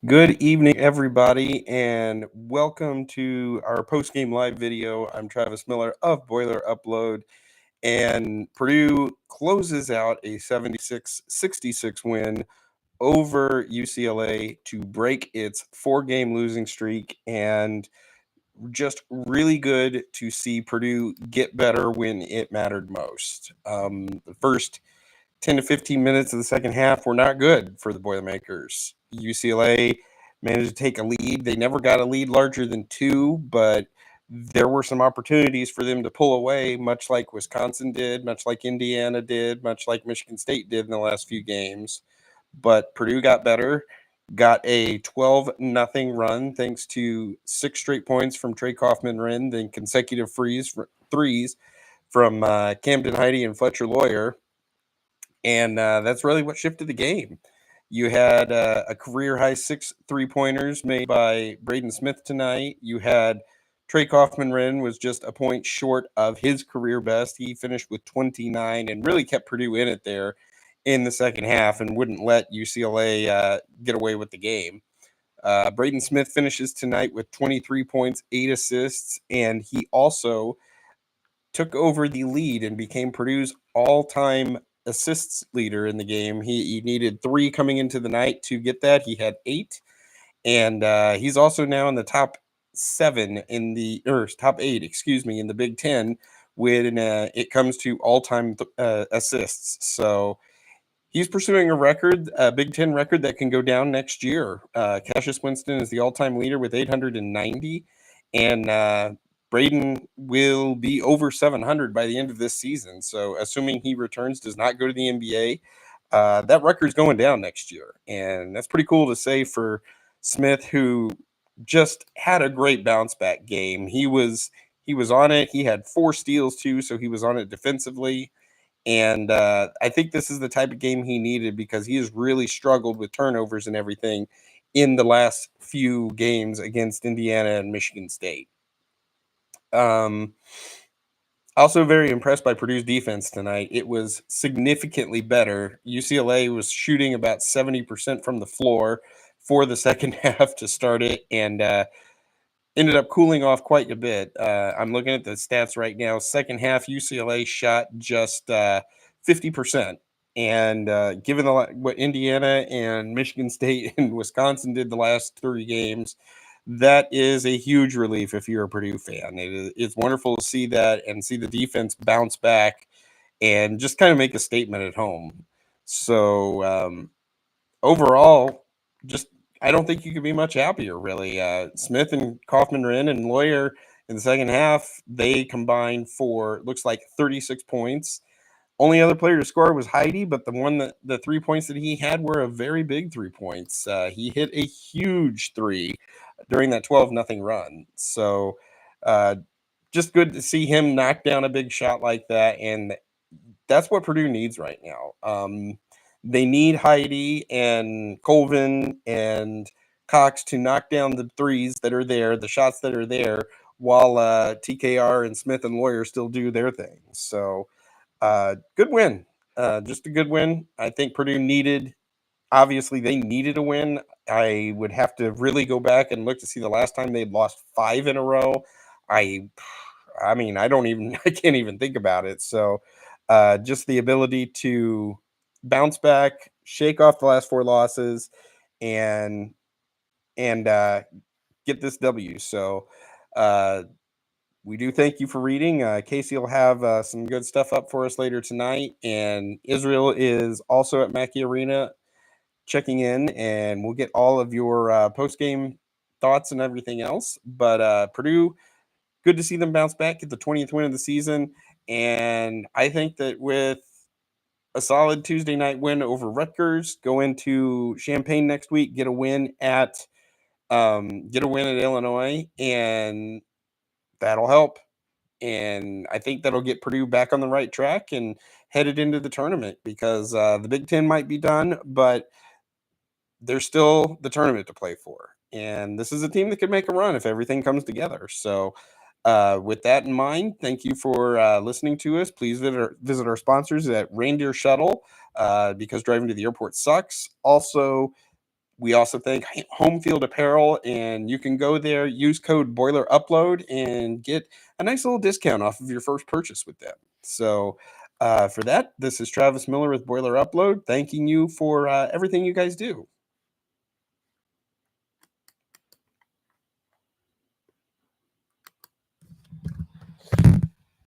Good evening, everybody, and welcome to our post-game live video. I'm Travis Miller of Boiler Upload, and Purdue closes out a 76-66 win over UCLA to break its four-game losing streak, and just really good to see Purdue get better when it mattered most. The first 10 to 15 minutes of the second half were not good for the Boilermakers. UCLA managed to take a lead. They never got a lead larger than two, but there were some opportunities for them to pull away, much like Wisconsin did, much like Indiana did, much like Michigan State did in the last few games. But Purdue got better, got a 12-0 run thanks to 6 straight points from Kaufman-Renn, then consecutive threes from Camden Heide and Fletcher Lawyer. And that's really what shifted the game. You had a career-high 6 3-pointers made by Braden Smith tonight. You had Trey Kaufman-Renn was just a point short of his career best. He finished with 29 and really kept Purdue in it there in the second half and wouldn't let UCLA get away with the game. Braden Smith finishes tonight with 23 points, 8 assists, and he also took over the lead and became Purdue's all-time assists leader in the game. He needed 3 coming into the night to get that. He had 8, and he's also now in the top 7 in the top 8, in the Big Ten when it comes to all-time assists. So he's pursuing a Big Ten record that can go down next year. Cassius Winston is the all-time leader with 890, and Braden will be over 700 by the end of this season. So assuming he returns, does not go to the NBA, that record's going down next year. And that's pretty cool to say for Smith, who just had a great bounce back game. He was on it. He had 4 steals too, so he was on it defensively. And I think this is the type of game he needed because he has really struggled with turnovers and everything in the last few games against Indiana and Michigan State. Also very impressed by Purdue's defense tonight. It was significantly better. UCLA was shooting about 70% from the floor for the second half to start it, and ended up cooling off quite a bit. I'm looking at the stats right now. Second half, UCLA shot just 50%. And given what Indiana and Michigan State and Wisconsin did the last 3 games, that is a huge relief if you're a Purdue fan. It's wonderful to see that and see the defense bounce back and just kind of make a statement at home. So overall, just I don't think you could be much happier, really. Smith and Kaufman-Renn and Lawyer in the second half, they combined for, looks like 36 points. Only other player to score was Heide, but the 3 points that he had were a very big 3 points. He hit a huge 3 during that 12-0 run. So just good to see him knock down a big shot like that, and that's what Purdue needs right now. They need Heide and Colvin and Cox to knock down the threes that are there, the shots that are there, while TKR and Smith and Lawyer still do their thing. So good win. Just a good win. I think Purdue obviously they needed a win. I would have to really go back and look to see the last time they'd lost 5 in a row. I mean, I can't even think about it. So just the ability to bounce back, shake off the last 4 losses, and get this W. So we do thank you for reading. Casey will have some good stuff up for us later tonight, and Israel is also at Mackey Arena checking in, and we'll get all of your post-game thoughts and everything else. But Purdue, good to see them bounce back, get the 20th win of the season, and I think that with a solid Tuesday night win over Rutgers, go into Champaign next week, get a win at Illinois, and that'll help. And I think that'll get Purdue back on the right track and headed into the tournament because the Big Ten might be done, but there's still the tournament to play for. And this is a team that could make a run if everything comes together. So with that in mind, thank you for listening to us. Please visit our sponsors at Reindeer Shuttle because driving to the airport sucks. Also, We also thank Home Field Apparel, and you can go there, use code Boiler Upload, and get a nice little discount off of your first purchase with them. So, for that, this is Travis Miller with Boiler Upload, thanking you for everything you guys do.